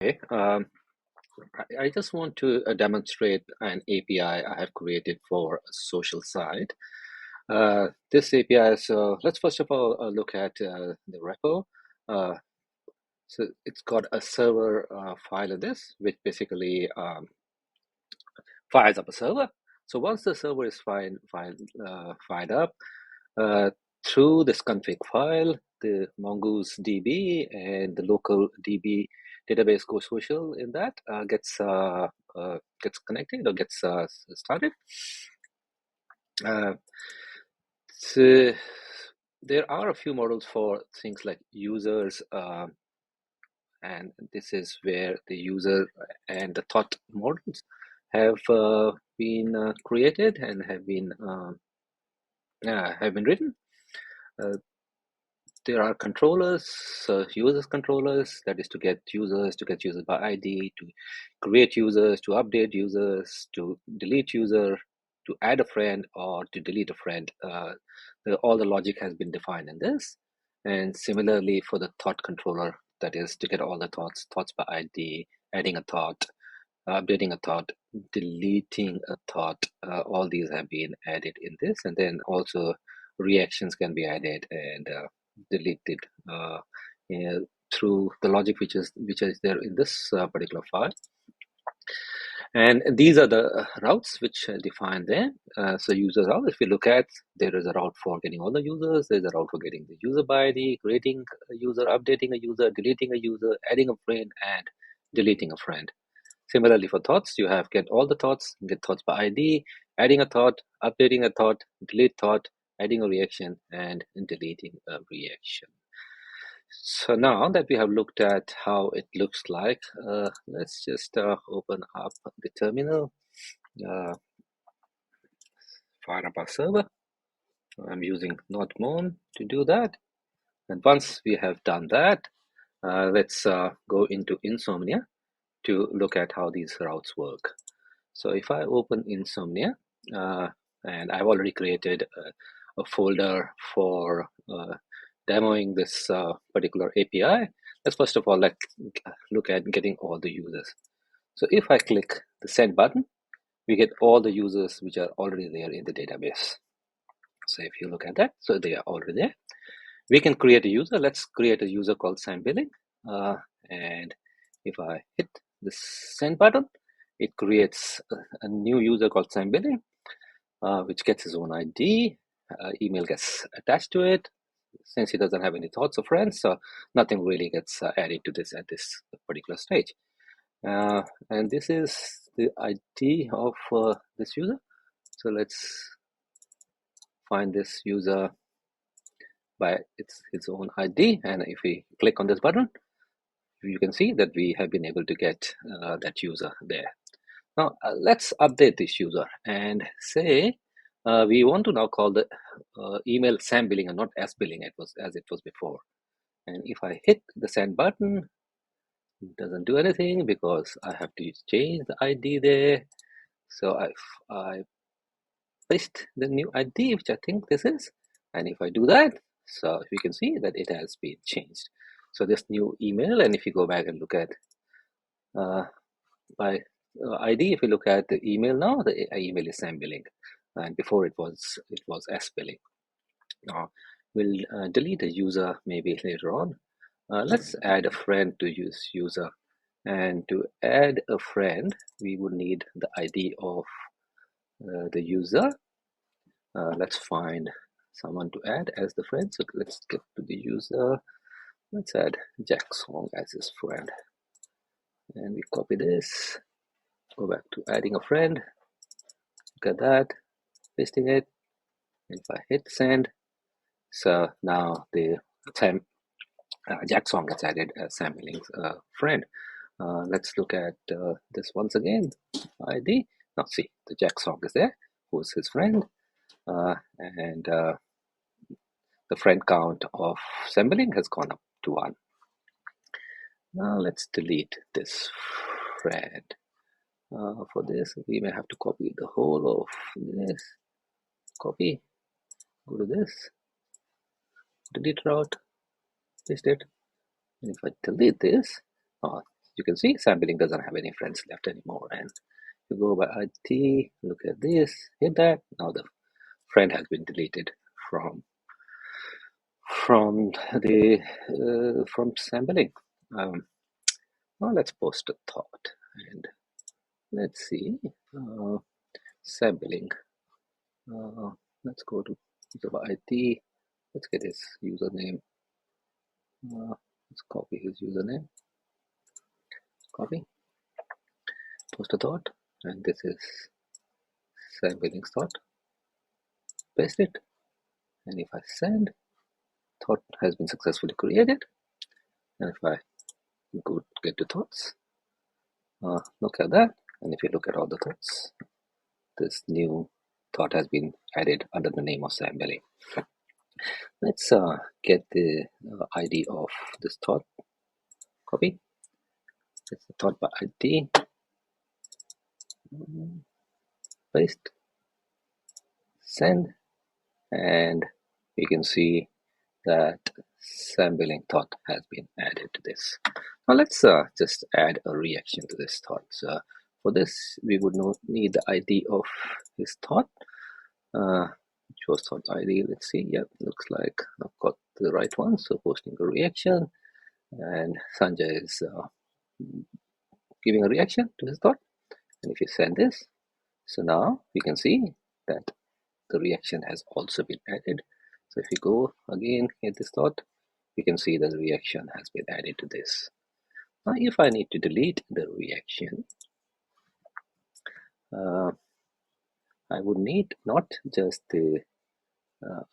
Okay, I just want to demonstrate an API I have created for a social site. This API, so let's first of all look at the repo. Uh, so it's got a server file in this, which basically fires up a server. So once the server is fired up, uh, through this config file, the Mongoose DB and the local DB database Go Social in that gets connected or gets started. Uh, so there are a few models for things like users, and this is where the user and the thought models have been created and have been written. Uh, there are controllers, users controllers, that is to get users by ID, to create users, to update users, to delete user, to add a friend, or to delete a friend. All the logic has been defined in this. And similarly for the thought controller, that is to get all the thoughts by ID, adding a thought, updating a thought, deleting a thought. All these have been added in this, and then also reactions can be added and deleted through the logic which is there in this particular file. And these are the routes which define there. So user route, if you look at, there is a route for getting all the users, there's a route for getting the user by ID, creating a user, updating a user, deleting a user, adding a friend, and deleting a friend. Similarly for thoughts, you have get all the thoughts, get thoughts by ID, adding a thought, updating a thought, delete thought, adding a reaction, and deleting a reaction. So now that we have looked at how it looks like, let's just open up the terminal, uh, fire up our server. I'm using Nodemon to do that. And once we have done that, let's go into Insomnia to look at how these routes work. So if I open Insomnia, and I've already created a folder for demoing this particular API, let's first of all let's look at getting all the users. So if I click the send button, we get all the users which are already there in the database. So if you look at that, so they are already there. We can create a user. Let's create a user called Sam Billing. And if I hit the send button, it creates a new user called Sam Billing, which gets his own ID. Email gets attached to it. Since he doesn't have any thoughts or friends, so nothing really gets added to this at this particular stage. And this is the ID of this user. So let's find this user by its own ID. And if we click on this button, you can see that we have been able to get that user there. Now let's update this user and say we want to now call the email Sam Billing and not S Billing as it was before. And if I hit the send button, it doesn't do anything because I have to change the ID there. So I paste the new ID, which I think this is. And if I do that, so we can see that it has been changed. So this new email, and if you go back and look at by ID, if you look at the email now, the email is Sam Billing, and before it was S Billing. Now we'll delete a user maybe later on. Let's add a friend to user, and to add a friend, we would need the ID of the user. Let's find someone to add as the friend. So let's get to the user. Let's add Jack Song as his friend, and we copy this. Go back to adding a friend. Look at that, pasting it. And if I hit send, so now the Sam Jack Song gets added as Sam Billing's friend. Let's look at this once again. ID. Now see, the Jack Song is there, who's his friend, and the friend count of Sam Billing has gone up to 1. Now let's delete this friend. For this, we may have to copy the whole of this. Copy, go to this, delete route, paste it. And if I delete this, you can see sampling doesn't have any friends left anymore. And you go by ID, look at this, hit that. Now the friend has been deleted from sampling. Now let's post a thought and let's see sampling. Let's go to user by ID. Let's get his username. Let's copy his username. Copy. Post a thought, and this is sampling thought. Paste it, and if I send, thought has been successfully created. And if I go get to thoughts, look at that. And if you look at all the thoughts, this new thought has been added under the name of sampling. Let's get the ID of this thought. Copy. It's the thought by ID. Paste. Send. And you can see that sampling thought has been added to this. Now let's just add a reaction to this thought. So for this, we would need the ID of his thought. Shows thought ID. Let's see. Yep, looks like I've got the right one. So posting a reaction, and Sanjay is giving a reaction to his thought. And if you send this, so now you can see that the reaction has also been added. So if you go again at this thought, you can see that the reaction has been added to this. Now if I need to delete the reaction, I would need not just the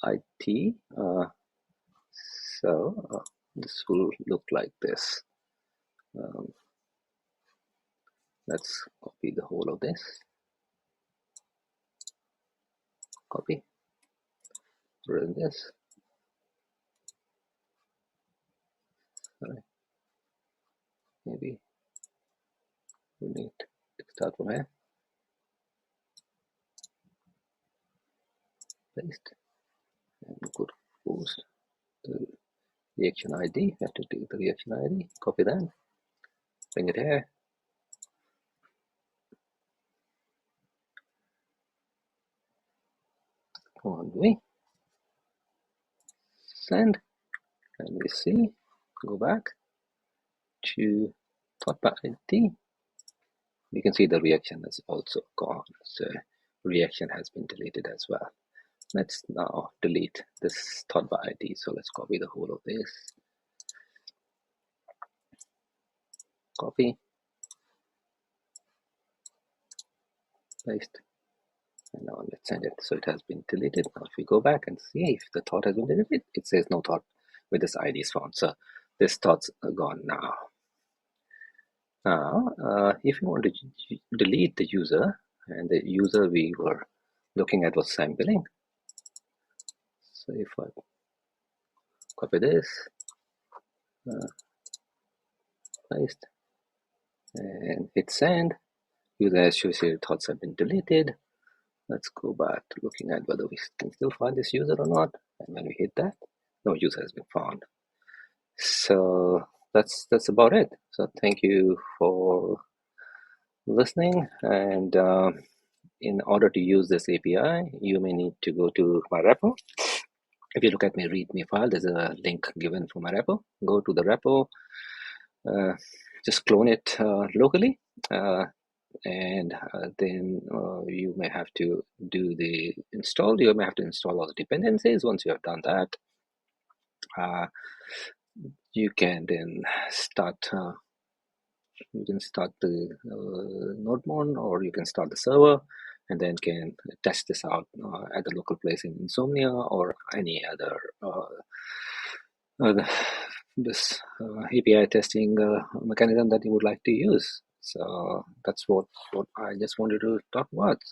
IT. So this will look like this. Let's copy the whole of this. Copy. Run this. Sorry. Maybe we need to start from here. Paste. And we could post the reaction ID. We have to take the reaction ID. Copy that. Bring it here. On we send, and we see, go back to thought by ID. We can see the reaction has also gone. So reaction has been deleted as well. Let's now delete this thought by ID. So let's copy the whole of this. Copy. Paste. And now let's send it. So it has been deleted. Now if we go back and see if the thought has been deleted, it says no thought with this ID is found. So this thought's gone now. Now, if you want to delete the user, and the user we were looking at was sampling. So if I copy this, paste, and hit send, user associated thoughts have been deleted. Let's go back to looking at whether we can still find this user or not. And when we hit that, no user has been found. So that's about it. So thank you for listening. And in order to use this API, you may need to go to my repo. If you look at my README file, there's a link given for my repo. Go to the repo, just clone it locally, and then you may have to do the install. You may have to install all the dependencies. Once you have done that, you can then start. You can start the NodeMon, or you can start the server, and then can test this out at the local place in Insomnia or any other this API testing mechanism that you would like to use. So that's what I just wanted to talk about.